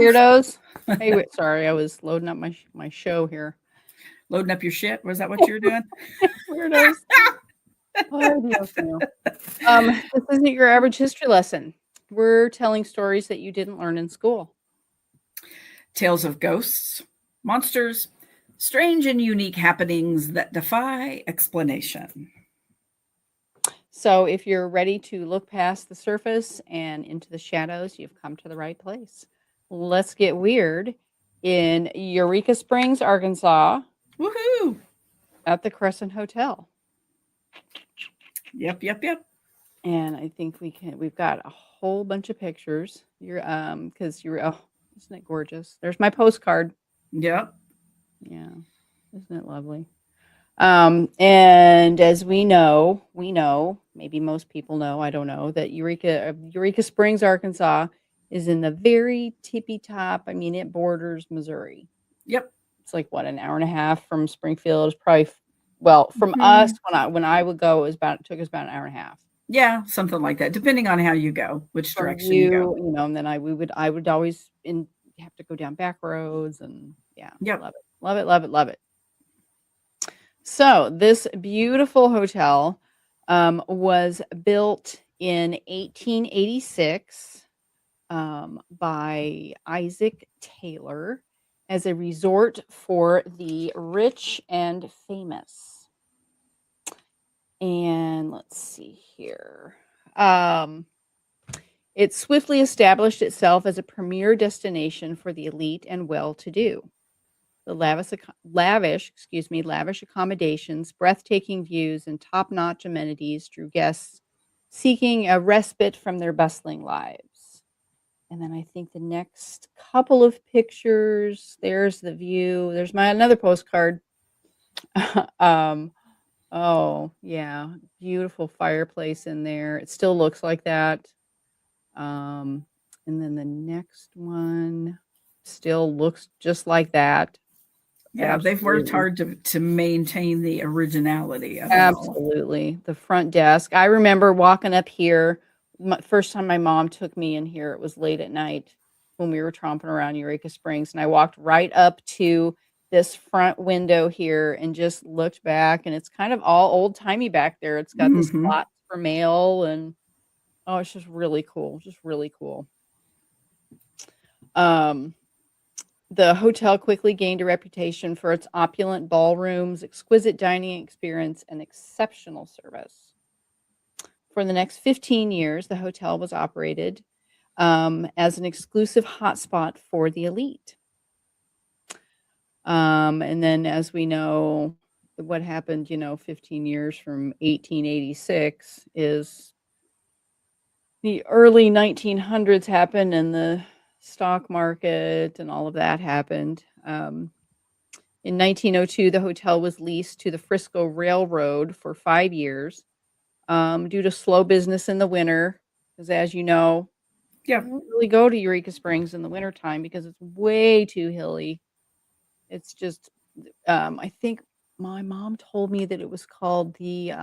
weirdos. Hey, wait, sorry, I was loading up my show here. Loading up your shit? Was that what you were doing? Weirdos. Oh, Dios mío. This isn't your average history lesson. We're telling stories that you didn't learn in school. Tales of ghosts, monsters, strange and unique happenings that defy explanation. So if you're ready to look past the surface and into the shadows, you've come to the right place. Let's get weird in Eureka Springs, Arkansas. Woohoo! At the Crescent Hotel. Yep. And I think we've got a whole bunch of pictures. Isn't it gorgeous? There's my postcard. Yep. Yeah. Isn't it lovely? And as we know, maybe most people know, I don't know, that Eureka Springs, Arkansas is in the very tippy top. I mean, it borders Missouri. Yep. It's like what, an hour and a half from Springfield. It's probably, from us, when I would go, it took us about an hour and a half. Yeah, something like that, depending on how you go, which direction you go. And then I would always have to go down back roads, and love it. So this beautiful hotel was built in 1886 by Isaac Taylor as a resort for the rich and famous. And let's see here. It swiftly established itself as a premier destination for the elite and well-to-do. The lavish accommodations, breathtaking views, and top-notch amenities drew guests seeking a respite from their bustling lives. And then I think the next couple of pictures, there's the view. There's another postcard. Oh, yeah. Beautiful fireplace in there. It still looks like that. And then the next one still looks just like that. Yeah, they've worked hard to maintain the originality of it. Absolutely. The front desk. I remember walking up here. First time my mom took me in here, it was late at night when we were tromping around Eureka Springs. And I walked right up to this front window here and just looked back. And it's kind of all old-timey back there. It's got this slot for mail. And, it's just really cool. Just really cool. The hotel quickly gained a reputation for its opulent ballrooms, exquisite dining experience, and exceptional service. For the next 15 years, the hotel was operated as an exclusive hotspot for the elite. And then, as we know, what happened, 15 years from 1886 is the early 1900s happened, and the stock market and all of that happened. In 1902, the hotel was leased to the Frisco Railroad for 5 years due to slow business in the winter. Because as you know, you don't really go to Eureka Springs in the wintertime because it's way too hilly. It's just, I think my mom told me that it was called the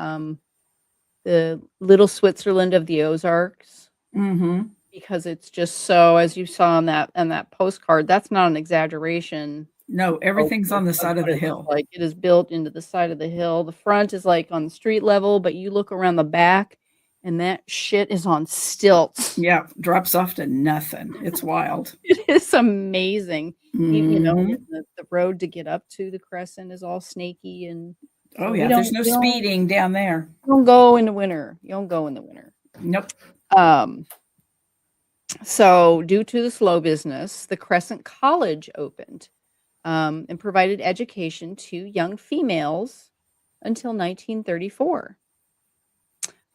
Little Switzerland of the Ozarks. Mm-hmm. Because it's just so, as you saw on that postcard, that's not an exaggeration. No, everything's on the side of the hill. Like it is built into the side of the hill. The front is like on the street level, but you look around the back and that shit is on stilts. Yeah, drops off to nothing. It's wild. It is amazing. The road to get up to the Crescent is all snaky and there's no speeding down there. You don't go in the winter. Nope. So due to the slow business, the Crescent College opened and provided education to young females until 1934.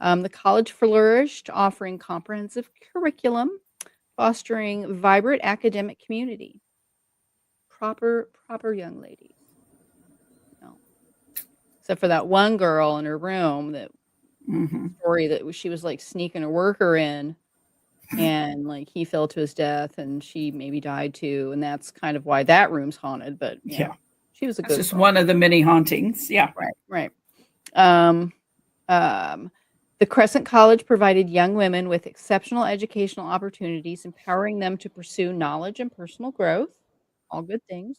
The college flourished, offering comprehensive curriculum, fostering vibrant academic community. Proper young ladies. Except for that one girl in her room that story that she was like sneaking a worker in. And like he fell to his death and she maybe died too. And that's kind of why that room's haunted. But she was just one of the many hauntings. Yeah. Right. The Crescent College provided young women with exceptional educational opportunities, empowering them to pursue knowledge and personal growth. All good things.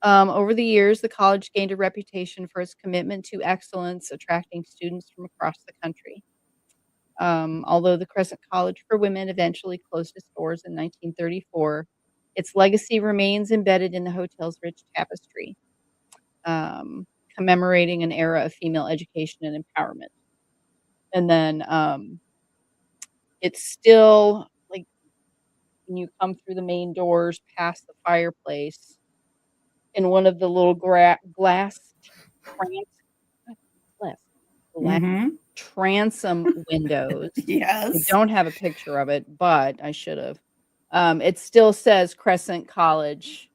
Over the years, the college gained a reputation for its commitment to excellence, attracting students from across the country. Although the Crescent College for Women eventually closed its doors in 1934, its legacy remains embedded in the hotel's rich tapestry, commemorating an era of female education and empowerment. And then it's still like when you come through the main doors past the fireplace in one of the little glass trans glass glass Mm-hmm. transom windows. I Yes. don't have a picture of it, but I should have. It still says Crescent College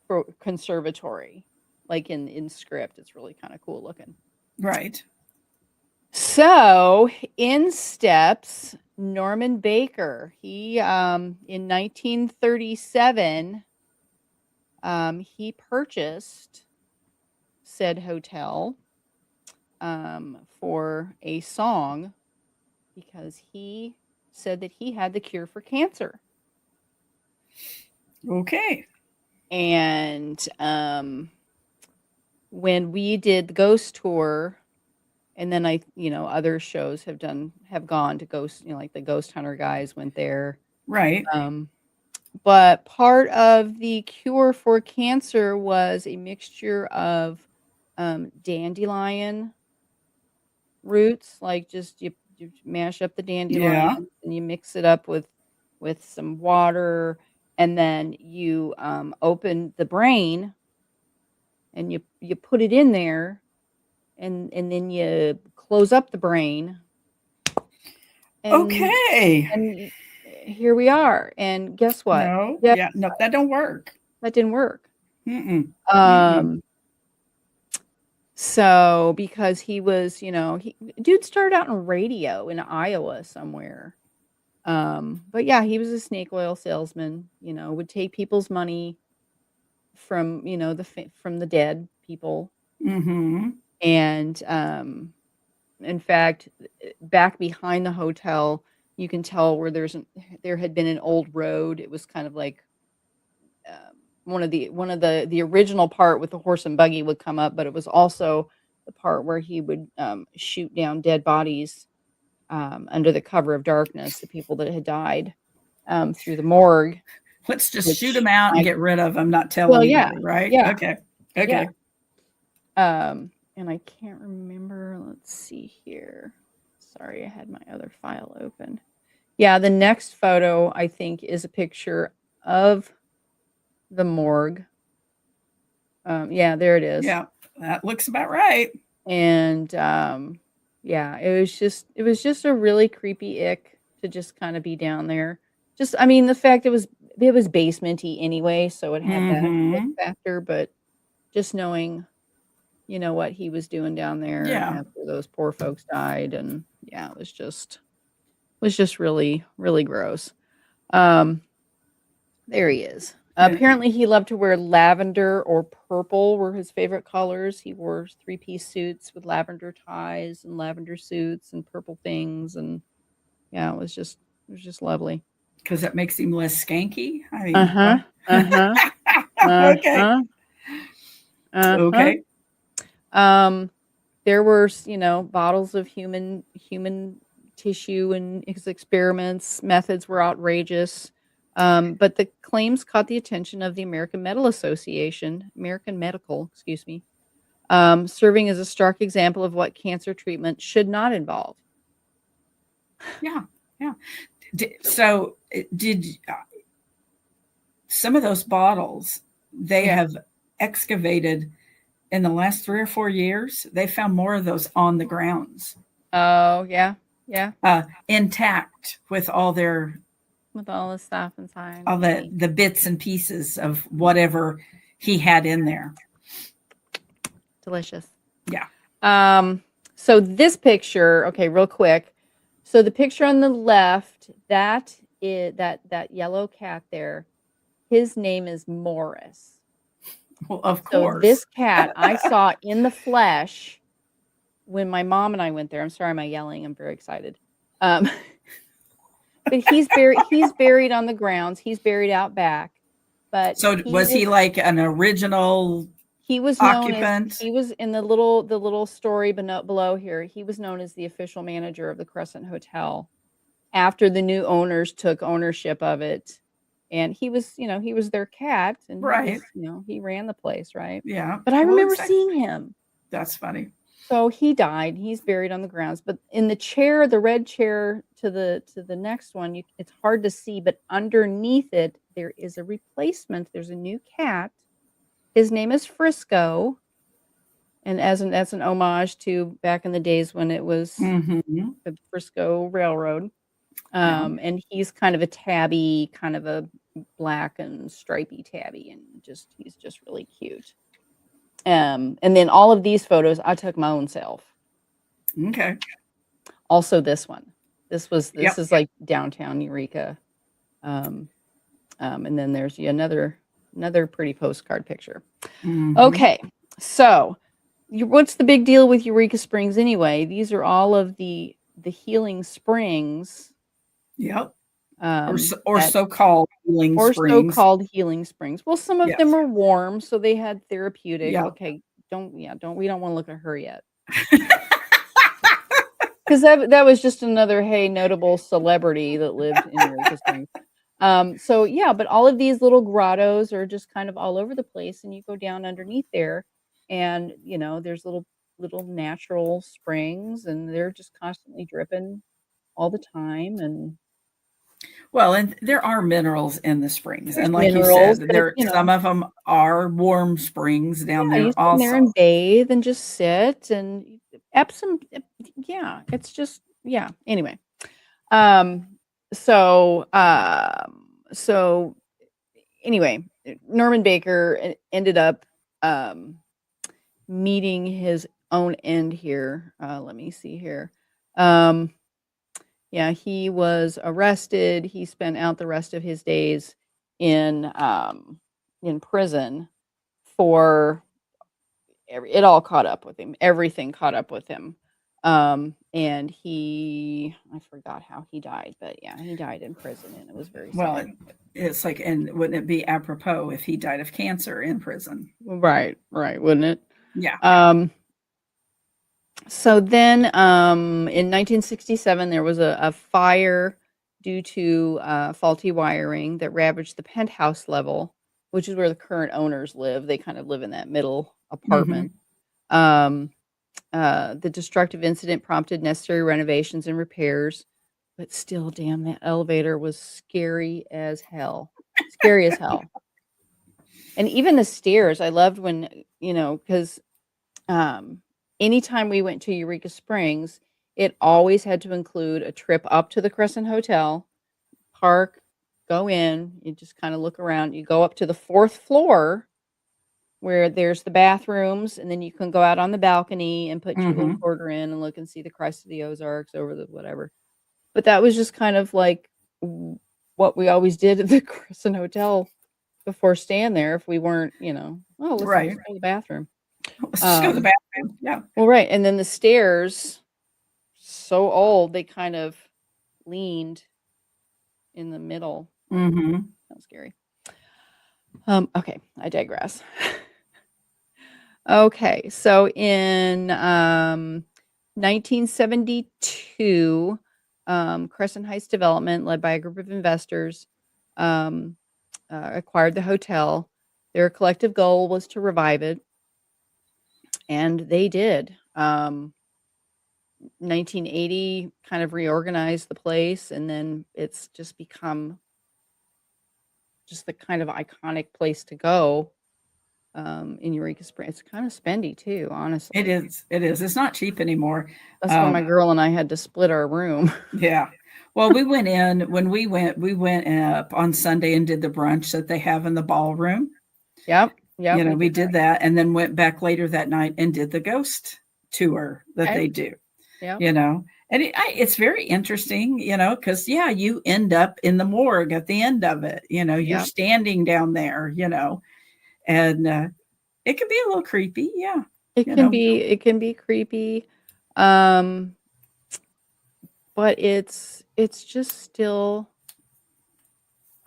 for Conservatory, like in script. It's really kind of cool looking. Right. So in steps Norman Baker. He in 1937 he purchased said hotel for a song because he said that he had the cure for cancer. Okay. And when we did the ghost tour, and then other shows have gone to ghost, like the ghost hunter guys went there. Right. But part of the cure for cancer was a mixture of dandelion roots, like just you mash up the dandelion and you mix it up with some water, and then you open the brain and you put it in there, and then you close up the brain. And, okay. And here we are. And guess what? No. Yeah. No, that don't work. That didn't work. Mm-mm. So because he was, dude started out in radio in Iowa somewhere. But yeah, he was a snake oil salesman, would take people's money from, from the dead people. Mm-hmm. And in fact, back behind the hotel, you can tell where there had been an old road. It was kind of like one of the original part with the horse and buggy would come up, but it was also the part where he would shoot down dead bodies under the cover of darkness, the people that had died through the morgue. Let's just shoot them out and get rid of them, not tell anybody, right? Yeah. Okay. Yeah. And I can't remember. Let's see here. Sorry, I had my other file open. Yeah, the next photo, I think, is a picture of the morgue. Yeah, there it is. Yeah, that looks about right. And yeah, it was just a really creepy ick to just kind of be down there. Just, I mean, the fact it was basement-y anyway, so it had that ick factor, but just knowing, what he was doing down there after those poor folks died, and yeah, it was just really, really gross. There he is. Apparently he loved to wear lavender or purple were his favorite colors. He wore 3-piece suits with lavender ties and lavender suits and purple things, and yeah, it was just lovely. Because that makes him less skanky. I mean, okay. There were, bottles of human tissue, and his experiments methods were outrageous. But the claims caught the attention of the American Medical, serving as a stark example of what cancer treatment should not involve. Yeah. So did some of those bottles they have excavated in the last 3 or 4 years? They found more of those on the grounds. Oh, yeah. Intact with all the stuff inside. All the bits and pieces of whatever he had in there. Delicious. Yeah. So this picture, okay, real quick. So the picture on the left, that is that yellow cat there, his name is Morris. Well, of course. So this cat I saw in the flesh when my mom and I went there, I'm sorry, I'm yelling. I'm very excited. Um, but he's buried on the grounds. He's buried out back. But So was he like an original he was known as occupant? he was in the little story below here. He was known as the official manager of the Crescent Hotel after the new owners took ownership of it. And he was, he was their cat, and Right. he ran the place, right? Yeah. But I remember seeing him. That's funny. So he died. He's buried on the grounds. But in the chair, the red chair to the next one, it's hard to see, but underneath it, there is a replacement. There's a new cat. His name is Frisco. And as an homage to back in the days when it was the Frisco Railroad. And he's kind of a tabby, kind of a black and stripy tabby, and he's just really cute. And then all of these photos I took my own self. Okay. Also this one. This is like downtown Eureka. And then there's another pretty postcard picture. Okay. So what's the big deal with Eureka Springs anyway? These are all of the healing springs. Yep. Or so-called healing springs. Or so-called healing springs. Well, some of them are warm, so they had therapeutic. Yep. Okay, we don't want to look at her yet. Because that was just another notable celebrity that lived in Eureka Springs. But all of these little grottos are just kind of all over the place, and you go down underneath there, and there's little natural springs, and they're just constantly dripping all the time. And there are minerals in the springs, and like minerals, you said, some of them are warm springs down there. You also, sit there and bathe and just sit and Epsom. Yeah, it's just Anyway, so anyway, Norman Baker ended up meeting his own end here. Let me see here. He was arrested. He spent out the rest of his days in prison for it all caught up with him. Everything caught up with him. And I forgot how he died, but he died in prison, and it was very sad. Well, it's like, and wouldn't it be apropos if he died of cancer in prison? Right, wouldn't it? Yeah. So then in 1967, there was a fire due to faulty wiring that ravaged the penthouse level, which is where the current owners live. They kind of live in that middle apartment. The destructive incident prompted necessary renovations and repairs, but still, damn, that elevator was scary as hell. Scary as hell. And even the stairs, I loved when, because anytime we went to Eureka Springs, it always had to include a trip up to the Crescent Hotel, park, go in, you just kind of look around. You go up to the 4th floor where there's the bathrooms, and then you can go out on the balcony and put your little quarter in and look and see the crest of the Ozarks over the whatever. But that was just kind of like what we always did at the Crescent Hotel before staying there if we weren't, let's go to the bathroom. Let's just go to the bathroom. Yeah. Well, right. And then the stairs, so old, they kind of leaned in the middle. That was scary. Okay, I digress. Okay, so in 1972, Crescent Heights Development, led by a group of investors, acquired the hotel. Their collective goal was to revive it, and they did. 1980 kind of reorganized the place, and then it's just become just the kind of iconic place to go in Eureka Springs. It's kind of spendy too, honestly. It is. It's not cheap anymore. That's why my girl and I had to split our room. Yeah. Well, we went in when we went up on Sunday and did the brunch that they have in the ballroom. Yep. We did that, and then went back later that night and did the ghost tour that they do. Yeah. And it's very interesting, because you end up in the morgue at the end of it. You're standing down there, and it can be a little creepy. Yeah, it can be creepy. Um, but it's just still,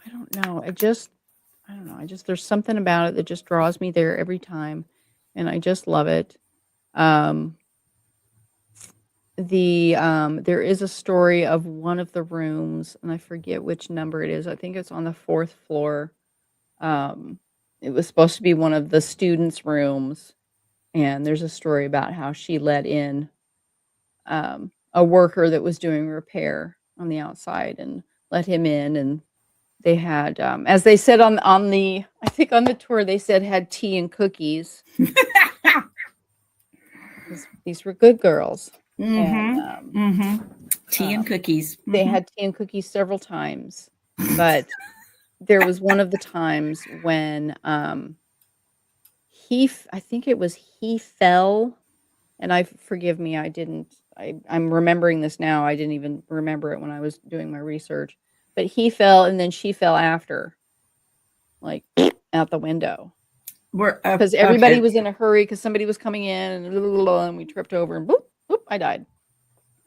I don't know. I don't know. There's something about it that just draws me there every time, and I just love it. Um, there is a story of one of the rooms, and I forget which number it is. I think it's on the fourth floor. Um, it was supposed to be one of the students' rooms, and there's a story about how she let in a worker that was doing repair on the outside and let him in, and they had, as they said on the, I think on the tour, they said had tea and cookies. These were good girls. And tea and cookies. They had tea and cookies several times, but there was one of the times when I think it was he fell, and forgive me, I'm remembering this now. I didn't even remember it when I was doing my research, but he fell and then she fell after, like out the window. Because everybody was in a hurry because somebody was coming in and we tripped over and boop, I died.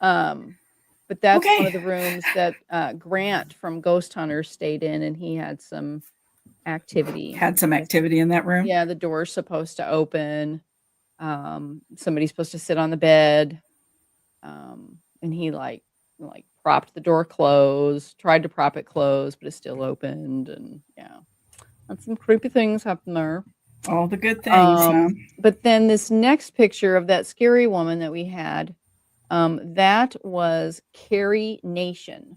But that's one of the rooms that Grant from Ghost Hunters stayed in, and he had some activity. Had some activity in that room? Yeah, the door's supposed to open. Somebody's supposed to sit on the bed. And he like propped the door closed, tried to prop it closed, but it still opened. And yeah, that's some creepy things happen there. All the good things. But then this next picture of that scary woman that we had, that was Carrie Nation.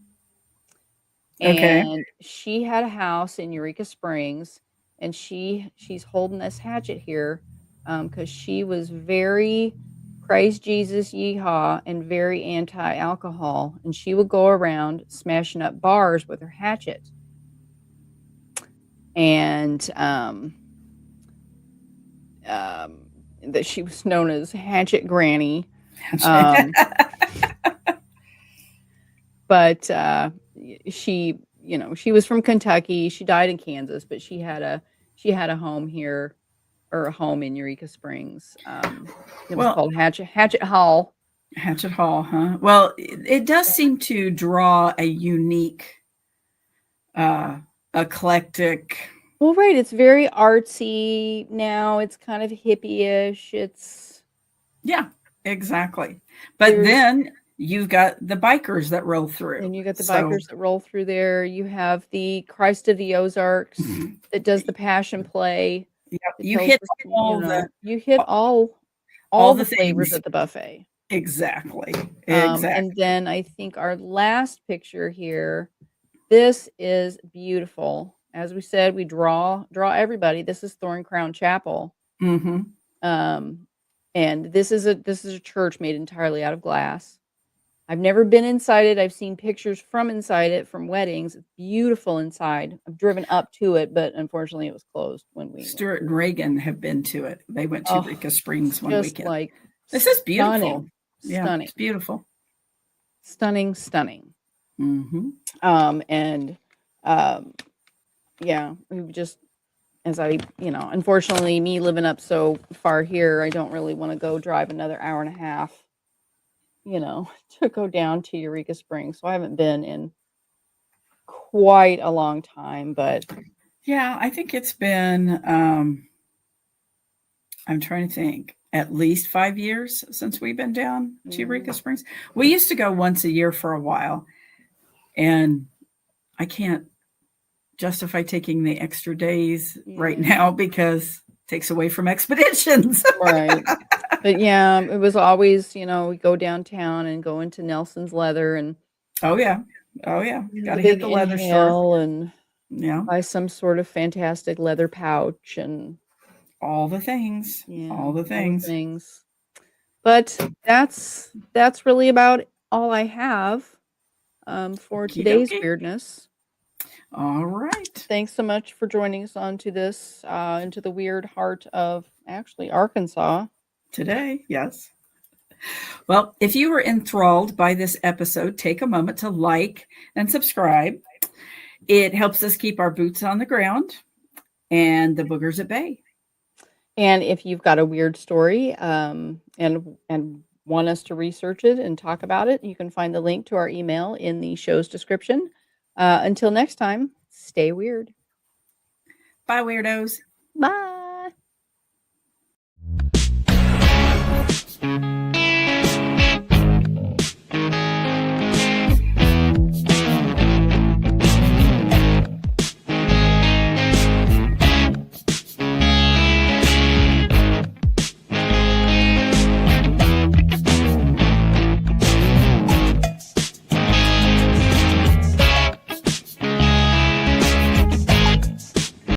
And she had a house in Eureka Springs, and she's holding this hatchet here because she was very praise Jesus, yeehaw, and very anti-alcohol, and she would go around smashing up bars with her hatchet. And that she was known as Hatchet Granny. But she was from Kentucky. She died in Kansas, but she had a home here, or a home in Eureka Springs. It was called Hatchet Hall. Hatchet Hall, huh? Well, it does seem to draw a unique, eclectic. Well, right. It's very artsy now. It's kind of hippie-ish. Yeah, exactly. But then you've got the bikers that roll through. And you got the bikers that roll through there. You have the Christ of the Ozarks that does the Passion Play. Yep. You hit all the flavors at the buffet. Exactly. And then I think our last picture here, this is beautiful. As we said, we draw everybody. This is Thorn Crown Chapel. And this is a church made entirely out of glass. I've never been inside it. I've seen pictures from inside it from weddings. It's beautiful inside. I've driven up to it, but unfortunately it was closed when we Stuart and Reagan have been to it. They went to Eureka Springs one weekend. This is beautiful. Yeah, it's beautiful. Stunning. Yeah, we just, unfortunately, me living up so far here, I don't really want to go drive another hour and a half, to go down to Eureka Springs. So I haven't been in quite a long time, but yeah, I think it's been, I'm trying to think, at least 5 years since we've been down to Eureka Springs. We used to go once a year for a while, and I can't justify taking the extra days right now because it takes away from expeditions. Right. But yeah, it was always, we go downtown and go into Nelson's Leather and got to hit the leather store and buy some sort of fantastic leather pouch and all the things. But that's really about all I have for today's weirdness. All right. Thanks so much for joining us on to this, into the weird heart of actually Arkansas today. Yes. Well, if you were enthralled by this episode, take a moment to like and subscribe. It helps us keep our boots on the ground and the boogers at bay. And if you've got a weird story and want us to research it and talk about it, you can find the link to our email in the show's description. Until next time, stay weird. Bye, weirdos. Bye.